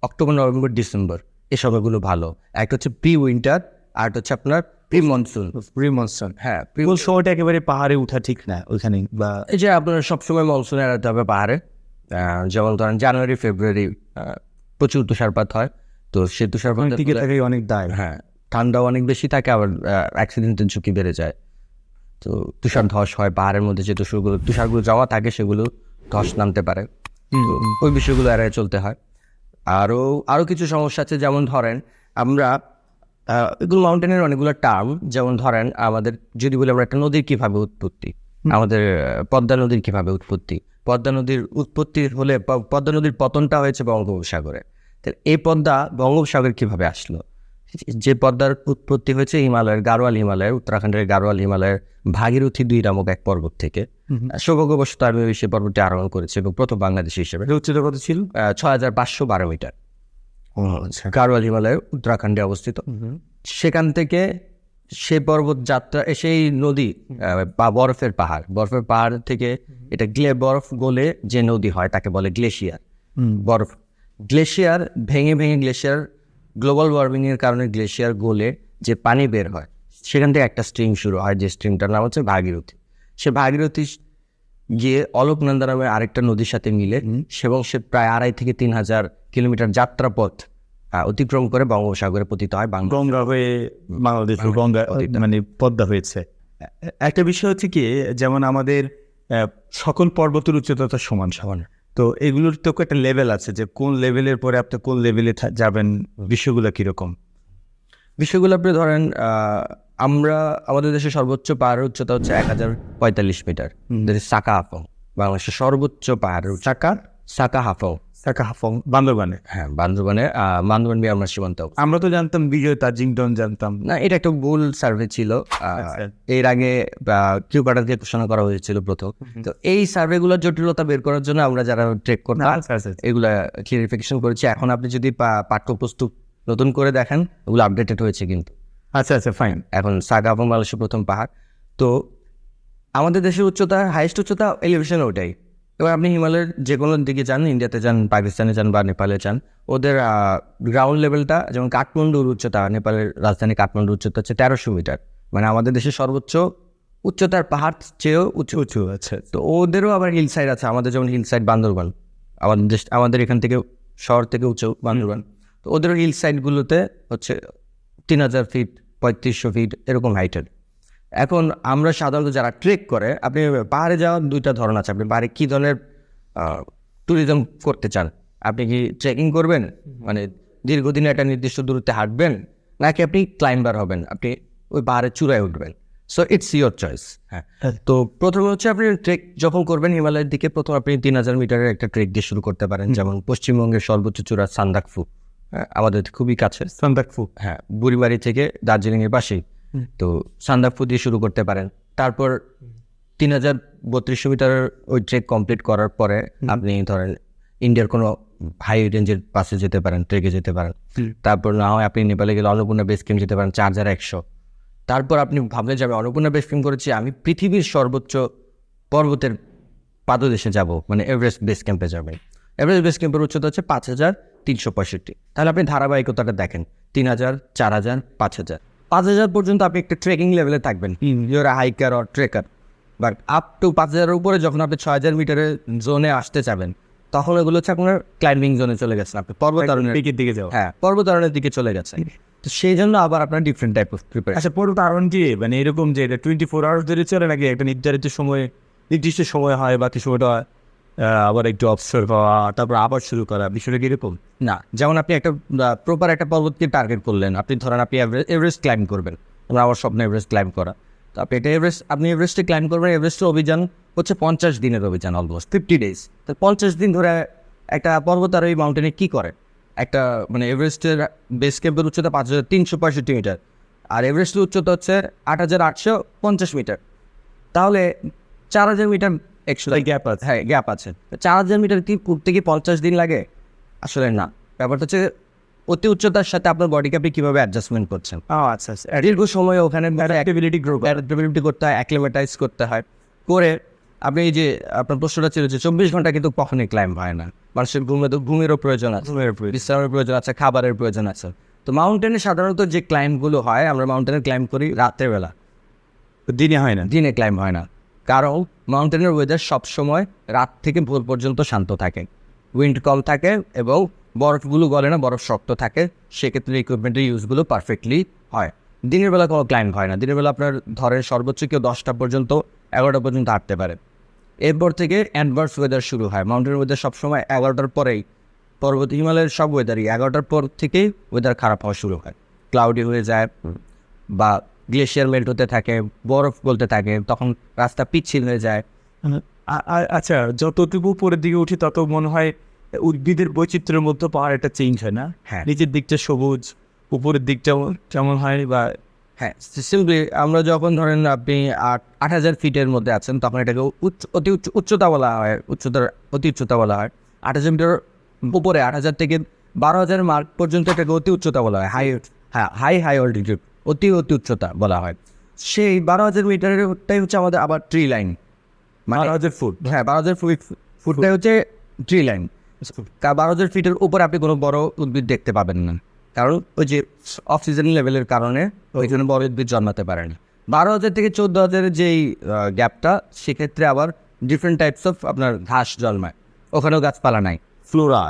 অক্টোবর নভেম্বর ডিসেম্বর, এই সময়গুলো ভালো। একটা হচ্ছে প্রি উইন্টার, আর হচ্ছে আপনার প্রি মনসুন। হ্যাঁ, কোন সময়টা একেবারে পাহাড়ে উঠা ঠিক না ওইখানে, বা এই যে আপনার সবসময় মনসুনে এড়াতে হবে পাহাড়ে। যেমন ধরেন জানুয়ারি ফেব্রুয়ারি প্রচুর তুষারপাত হয়, তো সে তুষারপাত দিকে থাকে অনেক দায়। হ্যাঁ, ঠান্ডাও অনেক বেশি থাকে, আবার অ্যাক্সিডেন্টের ঝুঁকি বেড়ে যায়। তো তুষার ধস হয় পাহাড়ের মধ্যে, যে তুষারগুলো জমা থাকে সেগুলো ধস নামতে পারে, তো ওই বিষয়গুলো এড়িয়ে চলতে হয়। আরও কিছু সমস্যা আছে, যেমন ধরেন আমরা এগুলো মাউন্টেনের অনেকগুলো টার্ম, যেমন ধরেন আমাদের যদি বলি আমরা একটা নদীর কীভাবে উৎপত্তি, আমাদের পদ্মা নদীর কীভাবে উৎপত্তি, পদ্মা নদীর পতনটা হয়েছে বঙ্গোপসাগরে। তাহলে এই পদ্মা বঙ্গোপসাগর কীভাবে আসলো? যে পদ্মার উৎপত্তি হয়েছে উত্তরাখণ্ডের গাড়োয়াল হিমালয়ের ভাগীরথী 2 নামক এক পর্বত থেকে। সৌভাগ্যবশত আমি সেই পর্বতটি আরোহণ করেছি, এবং প্রথম বাংলাদেশি হিসেবে। উচ্চতা কত ছিল? 6512 মিটার। গাড়োয়াল হিমালয় উত্তরাখণ্ডে অবস্থিত। সেখান থেকে সে পর্বত যাত্রা, সেই নদী বা বরফের পাহাড় থেকে এটা বরফ গলে যে নদী হয় তাকে বলে গ্লেশিয়ার। গ্লেশিয়ার ভেঙে গ্লেশিয়ার, গ্লোবাল ওয়ার্মিং এর কারণে গ্লেশিয়ার গলে যে পানি বের হয়, সেখান থেকে একটা স্ট্রিম শুরু হয়, যে স্ট্রিমটার নাম হচ্ছে ভাগীরথী। সে ভাগীরথী গিয়ে অলকনন্দা নামে আরেকটা নদীর সাথে মিলে, এবং সে প্রায় 2500 থেকে 3000 কিলোমিটার যাত্রাপথ অতিক্রম করে বঙ্গোপসাগরে পতিত হয়। গঙ্গা হয়ে বাংলাদেশ মানে পদ্মা হয়েছে। একটা বিষয় হচ্ছে কি, যেমন আমাদের সকল পর্বতের উচ্চতা তো সমান, তো এগুলোর তো একটা লেভেল আছে, যে কোন লেভেলের পরে আপনি কোন লেভেলে যাবেন, বিষয়গুলো কিরকম? বিষয়গুলো আপনি ধরেন, আমাদের দেশের সর্বোচ্চ পাহাড়ের উচ্চতা হচ্ছে 1045 মিটার, সাকা হাফং, বাংলাদেশের সর্বোচ্চ পাহাড়ের সাকা হাফং বান্দরবানে। হ্যাঁ, বান্দরবান মিয়ানমার সীমান্ত। আমরা তো জানতাম বিজয় তাজিংডন জানতাম না, এটা একটা ভুল সার্ভে ছিল। এর আগে কিউবাটা দিয়ে ঘোষণা করা হয়েছিল প্রথম। তো এই সার্ভেগুলোর জটিলতা বের করার জন্য আমরা যারা ট্রেক করতাম এগুলা ক্লিয়ারিফিকেশন করেছি। এখন আপনি যদি পাঠ্যপুস্তক নতুন করে দেখেন, ওগুলো আপডেটেড হয়েছে কিন্তু। আচ্ছা, ফাইন। এখন সাকা হাফং বাংলাদেশের প্রথম পাহাড়। তো আমাদের দেশের উচ্চতা, হাইয়েস্ট উচ্চতা এলিভেশন ওটাই। এবার আপনি হিমালয়ের যে কোনো দিকে যান, ইন্ডিয়াতে যান, পাকিস্তানে যান বা নেপালে যান, ওদের গ্রাউন্ড লেভেলটা, যেমন কাঠমান্ডুর উচ্চতা, নেপালের রাজধানী কাঠমান্ডুর উচ্চতা হচ্ছে 1300 মিটার, মানে আমাদের দেশের সর্বোচ্চ উচ্চতার পাহাড় চেয়েও উঁচু। আচ্ছা, তো ওদেরও আবার হিল সাইড আছে, আমাদের যেমন হিল সাইড বান্দরবান, আমাদের এখান থেকে শহর থেকে উঁচু বান্দরবান। তো ওদেরও হিল সাইডগুলোতে হচ্ছে 3000 ফিট, 3500 ফিট এরকম হাইটের। এখন আমরা সাধারণত যারা ট্রেক করে, আপনি পাহাড়ে যাওয়ার 2টা ধরন আছে। আপনি পাহাড়ে কী ধরনের ট্যুরিজম করতে চান? আপনি কি ট্রেকিং করবেন, মানে দীর্ঘদিন একটা নির্দিষ্ট দূরত্বে হাঁটবেন, নাকি আপনি ক্লাইম্বার হবেন, আপনি ওই পাহাড়ের চূড়ায় উঠবেন। So it's your choice. হ্যাঁ, তো প্রথমে হচ্ছে আপনি ট্রেক যখন করবেন হিমালয়ের দিকে, প্রথম আপনি 3000 মিটারের একটা ট্রেক দিয়ে শুরু করতে পারেন। যেমন পশ্চিমবঙ্গের সর্বোচ্চ চূড়া সান্দাকফু, আমাদের খুবই কাছে। সান্দাকফু, হ্যাঁ, বুড়িমারি থেকে দার্জিলিংয়ের পাশেই। তো সান্দাকফু দিয়ে শুরু করতে পারেন। তারপর 3032 মিটারের ওই ট্রেক কমপ্লিট করার পরে আপনি ধরেন ইন্ডিয়ার কোনো হাই রেঞ্জের পাশে যেতে পারেন, ট্রেকে যেতে পারেন। তারপর না হয় আপনি নেপালে গেলে অন্নপূর্ণা বেস ক্যাম্প যেতে পারেন 4100। তারপর আপনি ভাবলেন যে আমি অন্নপূর্ণা বেস ক্যাম্প করেছি, আমি পৃথিবীর সর্বোচ্চ পর্বতের পাদদেশে যাব, মানে এভারেস্ট বেস ক্যাম্পে যাবেন। এভারেস্ট বেস ক্যাম্পের উচ্চতা হচ্ছে 5365। তাহলে আপনি ধারাবাহিকতাটা দেখেন, 3000, 4000, 5000। 5000 পর্যন্ত আপনি একটা ট্রেকিং লেভেলে থাকবেন, your hiker or trekker. But up to 5000-এর উপরে যখন আপনি 6000 মিটারের জোনে আসতে চাবেন, তখন এগুলো হচ্ছে আপনার ক্লাইম্বিং জোনে চলে গেছেন, আপনি পর্বতারোহণের দিকে যাও। হ্যাঁ, পর্বতারোহণের দিকে চলে গেছেন। তো সেই জন্য আবার আপনার ডিফারেন্ট টাইপ অফ প্রিপারেশন। আচ্ছা, পর্বতারোহণ কি মানে এরকম যে এটা 24 আওয়ার্স ধরে চলে, নাকি একটা নির্দিষ্ট সময় হয়, বাকি সময়টা আবার একটু অবসার্ভ হওয়া, তারপর আবার শুরু করা, বিষয়টা কি এরকম? না, যেমন আপনি একটা প্রপার একটা পর্বতকে টার্গেট করলেন, আপনি ধরেন আপনি এভারেস্ট ক্লাইম্ব করবেন, আমার স্বপ্ন এভারেস্ট ক্লাইম্ব করা। তো আপনি এটা আপনি এভারেস্টে ক্লাইম্ব করবেন। এভারেস্টের অভিযান হচ্ছে 50 দিনের অভিযান, অলমোস্ট 50 days। তো 50 দিন ধরে একটা পর্বতারোহী মাউন্টেনে কি করে, একটা মানে এভারেস্টের বেস ক্যাম্পের উচ্চতা 5365 মিটার, আর এভারেস্টের উচ্চতা হচ্ছে 8850 মিটার। তাহলে 4000 মিটার এক্সট্রা গ্যাপ আছে। হ্যাঁ, গ্যাপ আছে। 4000 মিটার কি উঠতে কি 50 দিন লাগে? আসলে না। ব্যাপারটা হচ্ছে অতি উচ্চতার সাথে আপনার বডিকে আপনি কীভাবে অ্যাডজাস্টমেন্ট করছেন। আচ্ছা আচ্ছা, দীর্ঘ সময় ওখানে অ্যাডাপ্টেবিলিটি করতে হয়, অ্যাক্লিমেটাইজ করতে হয়। করে আপনি এই যে আপনার প্রশ্নটা ছিল যে 24 ঘন্টা কিন্তু কখনোই ক্লাইম্ব হয় না, মানুষের ঘুমেরও প্রয়োজন আছে, বিশ্রামের প্রয়োজন আছে, খাবারের প্রয়োজন আছে। তো মাউন্টেনে সাধারণত যে ক্লাইম্বগুলো হয়, আমরা মাউন্টেনে ক্লাইম্ব করি রাতের বেলা, দিনে হয় না। দিনে ক্লাইম্ব হয় না, কারণ মাউন্টেনের ওয়েদার সবসময় রাত থেকে ভোর পর্যন্ত শান্ত থাকে, উইন্ড কম থাকে এবং বরফগুলো গলে না, বরফ শক্ত থাকে। সেক্ষেত্রে ইকুইপমেন্টের ইউজগুলো পারফেক্টলি হয়। দিনের বেলা কোনো ক্লাইম্ব হয় না। দিনের বেলা আপনার ধরেন সর্বোচ্চ কেউ 10টা পর্যন্ত, 11টা পর্যন্ত হাঁটতে পারে। এরপর থেকে অ্যাডভার্স ওয়েদার শুরু হয়। মাউন্টেনের ওয়েদার সবসময় 11টার পরেই, পর্বত হিমালয়ের সব ওয়েদারই 11টার পর থেকেই ওয়েদার খারাপ হওয়া শুরু হয়, ক্লাউডি হয়ে যায় বা গ্লেশিয়ার মেল্ট হতে থাকে, বরফ গলতে থাকে, তখন রাস্তা পিচ্ছিল হয়ে যায়। আচ্ছা, যতটুকু উপরের দিকে উঠি তত মনে হয় উদ্ভিদের বৈচিত্র্যের মধ্যে পাহাড় একটা চেঞ্জ হয় না? হ্যাঁ, নিচের দিকটা সবুজ, উপরের দিকটা কেমন হয়? বা হ্যাঁ, সিম্পলি আমরা যখন ধরেন আপনি 8000 ফিটের মধ্যে আছেন, তখন এটাকে উচ্চতা বলা হয়, অতি উচ্চতা বলা হয়। 8000 মিটার উপরে, 8000 থেকে 12000 মার্ক পর্যন্ত এটাকে অতি উচ্চতা বলা হয়। হাই অল্টিটিউড, অতি উচ্চতা বলা হয়। সেই 12000 মিটারেরটাই হচ্ছে আমাদের আবার ট্রি লাইন, 12,000 ফুট। হ্যাঁ, 12000 ফুটটাই হচ্ছে ট্রি লাইন। 12000 ফিটের উপরে আপনি কোনো বড় উদ্ভিদ দেখতে পাবেন না, কারণ ওই যে অক্সিজেন লেভেলের কারণে ওই জন্য বড় উদ্ভিদ জন্মাতে পারে না। 12000 থেকে 14000 যেই গ্যাপটা, সেক্ষেত্রে আবার ডিফারেন্ট টাইপস অফ আপনার ঘাস জন্মায়, ওখানেও গাছপালা নাই। ফ্লোরা,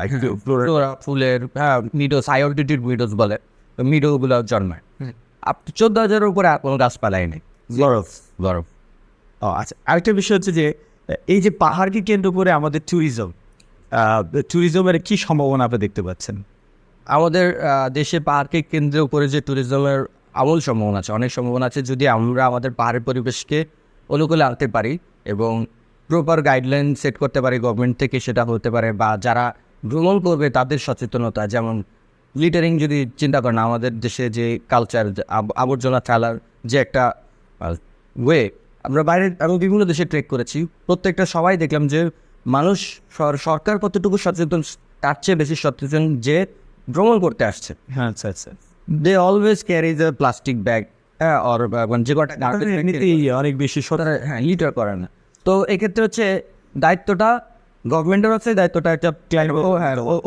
ফ্লোরা, ফুলের, হ্যাঁ, মিডোস, হাই অল্টিটিউড মিডোস বলে, মিডোগুলো জন্মায়। আপ টু 14000-এর উপরে আর কোনো গাছপালাই নেই, বরফ। আচ্ছা, আরেকটা বিষয় হচ্ছে যে এই যে পাহাড়কে কেন্দ্র করে আমাদের ট্যুরিজমের কি সম্ভাবনা আপনি দেখতে পাচ্ছেন? আমাদের দেশে পাহাড়কে কেন্দ্র করে যে ট্যুরিজমের আমূল সম্ভাবনা আছে, অনেক সম্ভাবনা আছে, যদি আমরা আমাদের পাহাড়ের পরিবেশকে অনুকূলে আনতে পারি এবং প্রপার গাইডলাইন সেট করতে পারি গভর্নমেন্ট থেকে। সেটা হতে পারে বা যারা ভ্রমণ করবে তাদের সচেতনতা, যেমন লিটারিং যদি চিন্তা করেন, আমাদের দেশে যে কালচার, আবর্জনা ফেলার যে একটা ওয়ে, আমি বিভিন্ন দেশে ট্রেক করেছি, প্রত্যেকটা সবাই দেখলাম যে মানুষ, সরকার কতটুকু সচেতন তার চেয়ে বেশি সচেতন যে ভ্রমণ করতে আসছে। হ্যাঁ, আচ্ছা আচ্ছা, they always carry the plastic bag, or যে কটা অনেক বেশি হ্যাঁ, লিটার করে না। তো এক্ষেত্রে হচ্ছে দায়িত্বটা গভর্নমেন্টের আছে, দায়িত্বটা একটা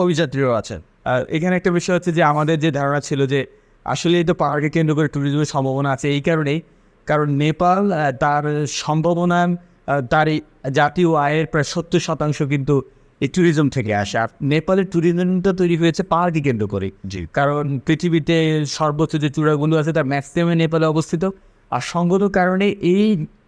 অভিযাত্রীরও আছে। আর এখানে একটা বিষয় হচ্ছে যে আমাদের যে ধারণা ছিল যে আসলে এই তো পাহাড়কে কেন্দ্র করে ট্যুরিজমের সম্ভাবনা আছে, এই কারণেই কারণ নেপাল তার সম্ভাবনা, তার এই জাতীয় আয়ের প্রায় 70% কিন্তু এই ট্যুরিজম থেকে আসে। আর নেপালের ট্যুরিজমটা তৈরি হয়েছে পাহাড়কে কেন্দ্র করে। জি, কারণ পৃথিবীতে সর্বোচ্চ যে চূড়াগুলো আছে তার ম্যাক্সিমাম নেপালে অবস্থিত, আর সঙ্গত কারণে এই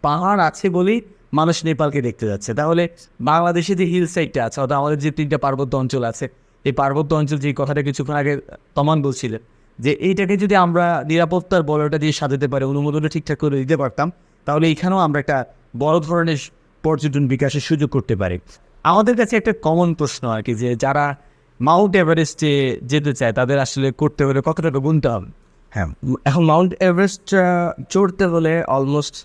পাহাড় আছে বলেই মানুষ নেপালকে দেখতে যাচ্ছে। তাহলে বাংলাদেশে যে হিল সাইডটা আছে, অর্থাৎ আমাদের যে 3টা পার্বত্য অঞ্চল আছে, এই পার্বত্য অঞ্চল যে কথাটা কিছুক্ষণ আগে তমান বলছিলেন যে এইটাকে যদি আমরা নিরাপত্তার বলয়টা দিয়ে সাজাতে পারি, অনুমোদনটা ঠিকঠাক করে দিতে পারতাম, তাহলে এইখানেও আমরা একটা বড় ধরনের পর্যটন বিকাশের সুযোগ করতে পারি। আমাদের কাছে একটা কমন প্রশ্ন আর কি, যে যারা মাউন্ট এভারেস্টে যেতে চায় তাদের আসলে করতে হলে কত টাকা গুনতে হবে? হ্যাঁ, এখন মাউন্ট এভারেস্ট চড়তে হলে অলমোস্ট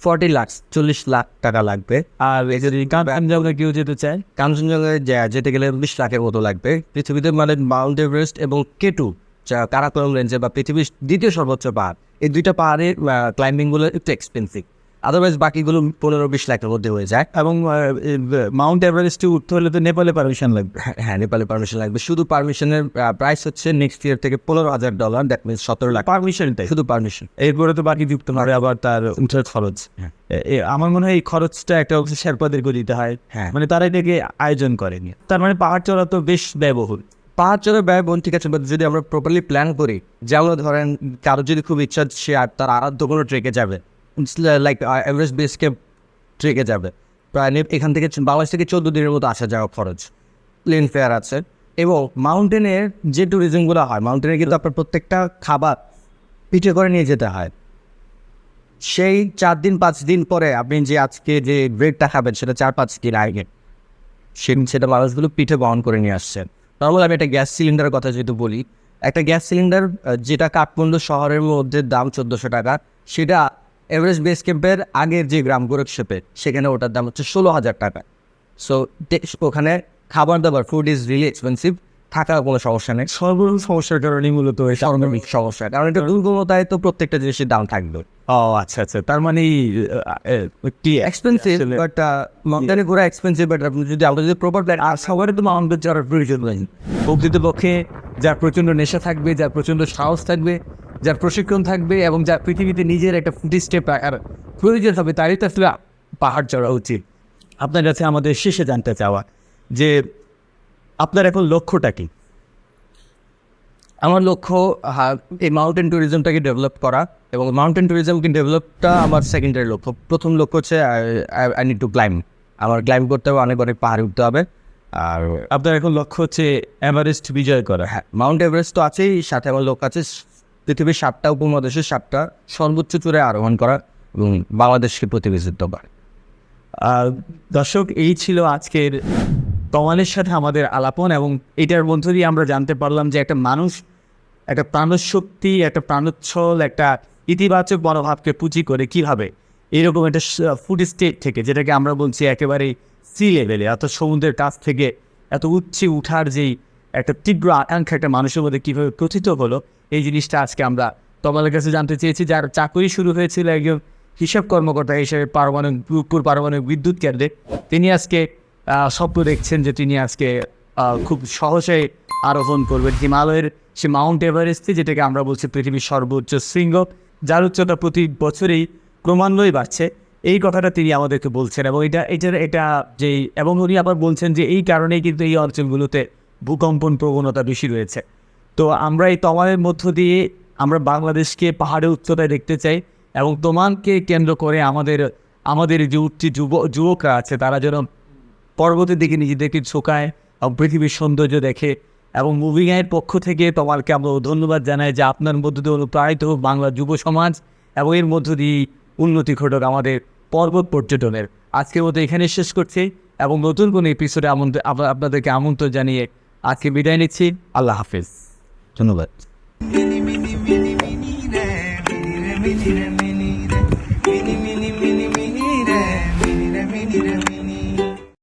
40 লাখ টাকা লাগবে। আর এই যদি কাঞ্চনজঙ্ঘা কেউ যেতে চায়, কাঞ্চনজঙ্ঘায় যেতে গেলে 20 লাখের মতো লাগবে। পৃথিবীতে মানে মাউন্ট এভারেস্ট এবং কেটু যা কারাকোরাম রেঞ্জে বা পৃথিবীর দ্বিতীয় সর্বোচ্চ পাহাড়, এই দুইটা পাহাড়ের ক্লাইম্বিংগুলো একটু এক্সপেন্সিভ। আদারওয়াইজ বাকিগুলো 15-20 লাখের মধ্যে হয়ে যায়। এবং মাউন্ট এভারেস্টে উঠতে হলে তো নেপালে পারমিশন লাগবে। হ্যাঁ, নেপালে পারমিশন লাগবে। শুধু পারমিশনের প্রাইস হচ্ছে নেক্সট ইয়ার থেকে $15,000, দ্যাট মিনস 17 লাখ পারমিশনটাই শুধু পারমিশন। এরপরে তো বাকি যুক্ত হবে আবার তার উঠার খরচ। আমার মনে হয় এই খরচটা একটা হচ্ছে শেরপাদেরকে দিতে হয়, হ্যাঁ। মানে তারা এটাকে আয়োজন করেনি। তার মানে পাহাড় চড়া তো বেশ ব্যয়বহুল। পাহাড় চড়ে ব্যয়বহুল, ঠিক আছে, বাট যদি আমরা প্রপারলি প্ল্যান করি, যেমন ধরেন কারো যদি খুব ইচ্ছা সে আর তার আরাধ্য কোনো ট্রেকে যাবে, লাইক এভারেস্ট বেস ক্যাম্প ট্রেকে যাবে, প্রায় এখান থেকে বাংলাদেশ থেকে 14 দিনের মতো আসা যাওয়া খরচ, প্লেন ফেয়ার আছে। এবং মাউন্টেনের যে ট্যুরিজমগুলো হয়, মাউন্টেনে কিন্তু আপনার প্রত্যেকটা খাবার পিঠে করে নিয়ে যেতে হয়। সেই 4 দিন 5 দিন পরে আপনি যে আজকে যে ব্রেকটা খাবেন সেটা 4-5 দিন আগে সেটা মানুষগুলো পিঠে বহন করে নিয়ে আসছেন। নর্মাল আমি একটা গ্যাস সিলিন্ডারের কথা যেহেতু বলি, একটা গ্যাস সিলিন্ডার যেটা কাঠমান্ডু শহরের মধ্যে দাম 1400 টাকা, সেটা এভারেস্ট বেস ক্যাম্পের আগের যে গ্রাম গোরক্ষেপে সেখানে ওটার দাম হচ্ছে 16,000 টাকা। সো ওখানে খাবার দাবার, ফুড ইজ রিয়েলি এক্সপেন্সিভ, থাকার কোনো সমস্যা নেই। সর্বপ্রথম সমস্যার কারণেই মূলত সামগ্রিক সমস্যা, কারণ এটা দুর্গমতায় তো প্রত্যেকটা জিনিসের দাম থাকবে। ও আচ্ছা আচ্ছা, তার মানে কি এক্সপেন্সিভ, বাট মাউন্টেনে ঘোরা এক্সপেন্সিভ, বাট আপনি যদি আমরা যদি প্রপার প্ল্যান, আর সবারই তো মাউন্টেন চড়ার প্রয়োজন নেই। প্রকৃতপক্ষে যার প্রচণ্ড নেশা থাকবে, যার প্রচণ্ড সাহস থাকবে, যার প্রশিক্ষণ থাকবে এবং যার পৃথিবীতে নিজের একটা ফুটি স্টেপ রাখার প্রয়োজন হবে, তারই তো আসলে পাহাড় চড়া উচিত। আপনার কাছে আমাদের শেষে জানতে চাওয়া যে আপনার এখন লক্ষ্যটা কি? আমার লক্ষ্য এই মাউন্টেন ট্যুরিজমটাকে ডেভেলপ করা, এবং মাউন্টেন ট্যুরিজমকে ডেভেলপটা আমার সেকেন্ডারি লক্ষ্য। প্রথম লক্ষ্য হচ্ছে আই নিড টু ক্লাইম্ব, আমার ক্লাইম্ব করতে হবে, অনেক অনেক পাহাড়ে উঠতে হবে। আর আপনার এখন লক্ষ্য হচ্ছে এভারেস্ট বিজয় করা? হ্যাঁ, মাউন্ট এভারেস্ট তো আছেই, সাথে আমার লক্ষ্য আছে পৃথিবীর 7টা উপমহাদেশের 7টা সর্বোচ্চ চূড়ায় আরোহণ করা এবং বাংলাদেশকে প্রতিনিধিত্ব করা। দর্শক, এই ছিল আজকের তমানের সাথে আমাদের আলাপন, এবং এটার মধ্য দিয়ে আমরা জানতে পারলাম যে একটা মানুষ একটা প্রাণশক্তি, একটা প্রাণোচ্ছল, একটা ইতিবাচক মনোভাবকে পুঁজি করে কীভাবে এরকম একটা ফুড স্টেট থেকে, যেটাকে আমরা বলছি একেবারে সি লেভেলে, এত সমুদ্রের কাছ থেকে এত উচ্চে উঠার যেই একটা তীব্র আকাঙ্ক্ষা একটা মানুষের মধ্যে কীভাবে প্রথিত হলো, এই জিনিসটা আজকে আমরা তোমাদের কাছে জানতে চেয়েছি। যার চাকরি শুরু হয়েছিল একজন হিসাব কর্মকর্তা হিসেবে পারমাণবিক বিদ্যুৎ কেন্দ্রে, তিনি আজকে স্বপ্ন দেখছেন যে তিনি আজকে খুব সহজে আরোহণ করবেন হিমালয়ের সে মাউন্ট এভারেস্টে, যেটাকে আমরা বলছি পৃথিবীর সর্বোচ্চ শৃঙ্গ, যার উচ্চতা প্রতি বছরেই ক্রমান্বয়ে বাড়ছে। এই কথাটা তিনি আমাদেরকে বলছেন, এবং এবং উনি আবার বলছেন যে এই কারণেই কিন্তু এই অঞ্চলগুলোতে ভূকম্পন প্রবণতা বেশি রয়েছে। তো আমরা এই তমানের মধ্য দিয়ে আমরা বাংলাদেশকে পাহাড়ের উচ্চতায় দেখতে চাই, এবং তমানকে কেন্দ্র করে আমাদের যে উঠতি যুবকরা আছে তারা যেন পর্বতের দিকে নিজেদেরকে ঝোঁকায় এবং পৃথিবীর সৌন্দর্য দেখে। এবং মুভিং আইয়ের পক্ষ থেকে তোমাকে আমরা ধন্যবাদ জানাই যে আপনার মধ্য দিয়ে অনুপ্রাণিত হোক বাংলা যুব সমাজ, এবং এর মধ্য দিয়ে উন্নতি ঘটক আমাদের পর্বত পর্যটনের। আজকের মতো এখানে শেষ করছি, এবং নতুন কোনো এপিসোডে আপনাদেরকে আমন্ত্রণ জানিয়ে আজকে বিদায় নিচ্ছি। আল্লাহ হাফেজ, ধন্যবাদ।